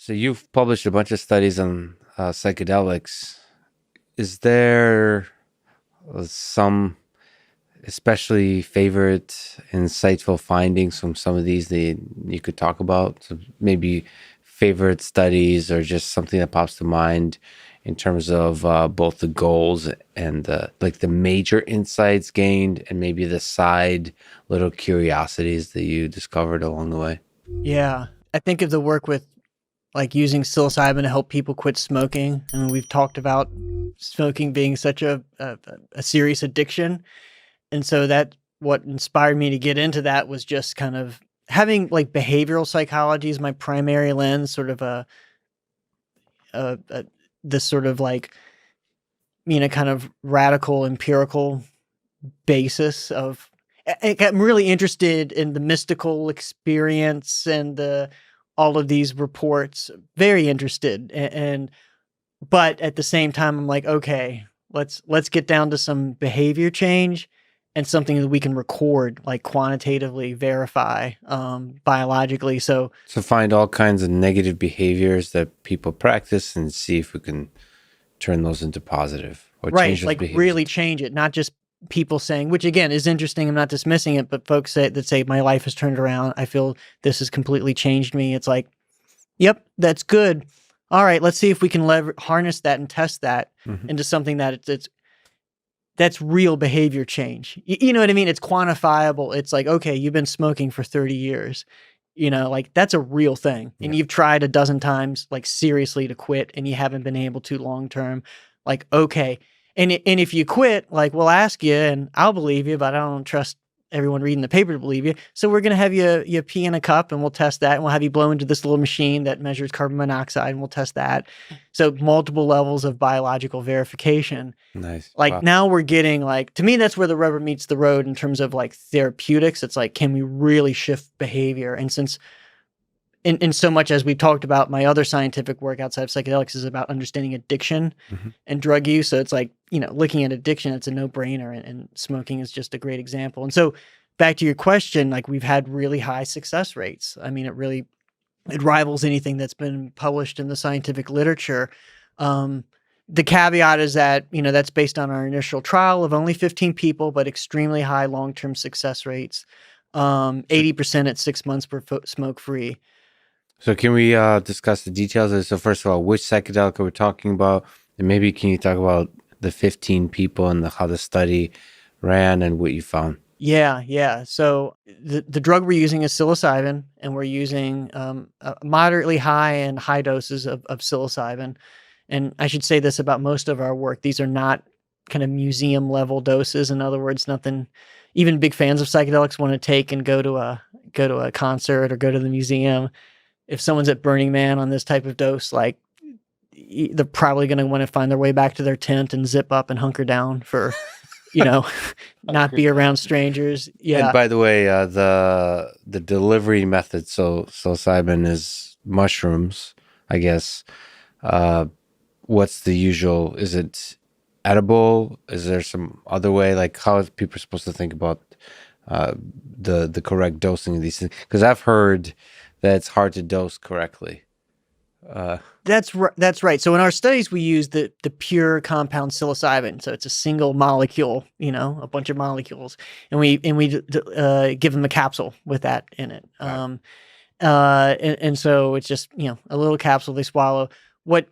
So you've published a bunch of studies on psychedelics. Is there some especially favorite, insightful findings from some of these that you could talk about? So maybe favorite studies or just something that pops to mind in terms of both the goals and the major insights gained and maybe the side little curiosities that you discovered along the way. Yeah. I think of the work with like using psilocybin to help people quit smoking. I mean, we've talked about smoking being such a serious addiction. And so that what inspired me to get into that was just kind of having like behavioral psychology as my primary lens, sort of a this sort of like, kind of radical empirical basis of I'm really interested in the mystical experience and all of these reports. Very interested, and but at the same time, I'm like, okay, let's get down to some behavior change and something that we can record, like quantitatively verify, biologically. So So find all kinds of negative behaviors that people practice and see if we can turn those into positive or right, change those like behaviors. really change it, not just people saying, which again is interesting. I'm not dismissing it, but folks that say my life has turned around. I feel this has completely changed me. It's like, yep, that's good. All right, let's see if we can harness that and test that Mhm. into something that that's real behavior change. You know what I mean? It's quantifiable. It's like, okay, you've been smoking for 30 years. Like that's a real thing. And Yeah. you've tried a dozen times, like seriously to quit, and you haven't been able to long term. Like, okay. And if you quit, like we'll ask you and I'll believe you, but I don't trust everyone reading the paper to believe you. So we're gonna have you pee in a cup and we'll test that, and we'll have you blow into this little machine that measures carbon monoxide and we'll test that. So multiple levels of biological verification. Nice. Like Wow. now we're getting like, to me that's where the rubber meets the road in terms of like therapeutics. It's like, can we really shift behavior? And since in so much as we've talked about, my other scientific work outside of psychedelics is about understanding addiction Mhm. and drug use. So it's like, looking at addiction, it's a no-brainer, and smoking is just a great example. And so back to your question, like we've had really high success rates. I mean, it rivals anything that's been published in the scientific literature. Um, the caveat is that, that's based on our initial trial of only 15 people, but extremely high long-term success rates. So, 80% at 6 months were smoke-free. so can we discuss the details of this? So first of all, which psychedelic are we talking about? And maybe can you talk about the 15 people and how the study ran and what you found? Yeah, yeah. So the drug we're using is psilocybin, and we're using moderately high and high doses of psilocybin. And I should say this about most of our work: these are not kind of museum level doses. In other words, nothing. Even big fans of psychedelics want to take and go to a concert or go to the museum. If someone's at Burning Man on this type of dose, like they're probably going to want to find their way back to their tent and zip up and hunker down for you know not be around strangers. And Yeah. by the way, the delivery method, so psilocybin is mushrooms, I guess. Uh, what's the usual? Is it edible? Is there some other way? Like, how is people supposed to think about uh, the correct dosing of these things? Because I've heard that it's hard to dose correctly. Uh, That's right. So in our studies, we use the pure compound psilocybin. So it's a single molecule, a bunch of molecules, and we give them a capsule with that in it. Got it. And so it's just a little capsule they swallow. What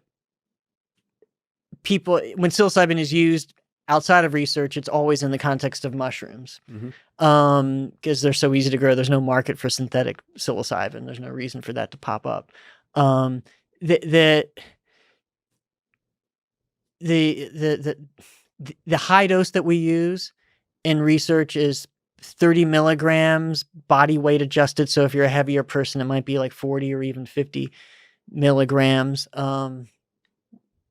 people when psilocybin is used outside of research, it's always in the context of mushrooms, Hmm. because they're so easy to grow. There's no market for synthetic psilocybin. There's no reason for that to pop up. Um, the the the the the high dose that we use in research is 30 milligrams body weight adjusted. So if you're a heavier person, it might be like 40 or even 50 milligrams.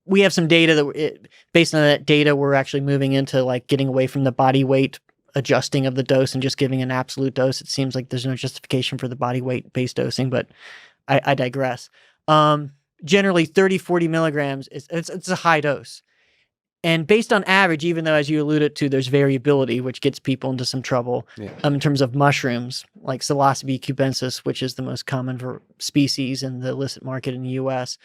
We have some data based on that data, we're actually moving into like getting away from the body weight adjusting of the dose and just giving an absolute dose. It seems like there's no justification for the body weight based dosing, but I digress. Generally 30, 40 milligrams it's a high dose. And based on average, even though, as you alluded to, there's variability, which gets people into some trouble in terms of mushrooms, like Psilocybe cubensis, which is the most common species in the illicit market in the U.S.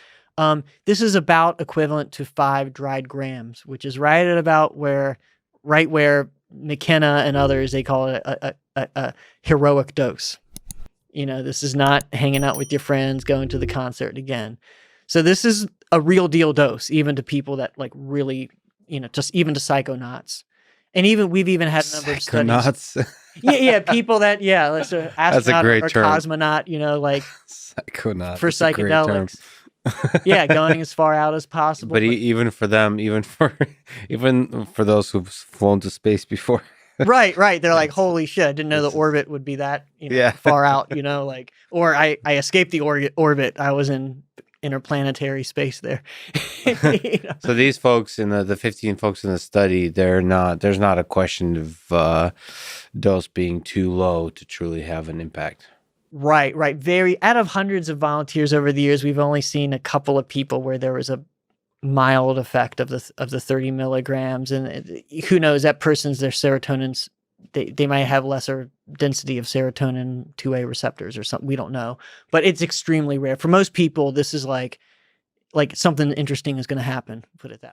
This is about equivalent to 5 dried grams, which is right at about where McKenna and others, they call it a heroic dose. This is not hanging out with your friends, going to the concert again. So this is a real deal dose, even to people that like really, just even to psychonauts. And we've even had a number of studies. Yeah, people that, let's say astronaut or cosmonaut, like psychonaut for psychedelics. Going as far out as possible. But even for them, even for those who've flown to space before. Right. They're like, holy shit, I didn't know the orbit would be that far out, or I escaped the orbit. I was in interplanetary space there. So these folks in the 15 folks in the study, there's not a question of dose being too low to truly have an impact. Right. Out of hundreds of volunteers over the years, we've only seen a couple of people where there was a mild effect of the 30 milligrams, and who knows, that person's, their serotonin's, they might have lesser density of serotonin 2A receptors or something. We don't know, but it's extremely rare. For most people, this is like something interesting is going to happen. Put it that way.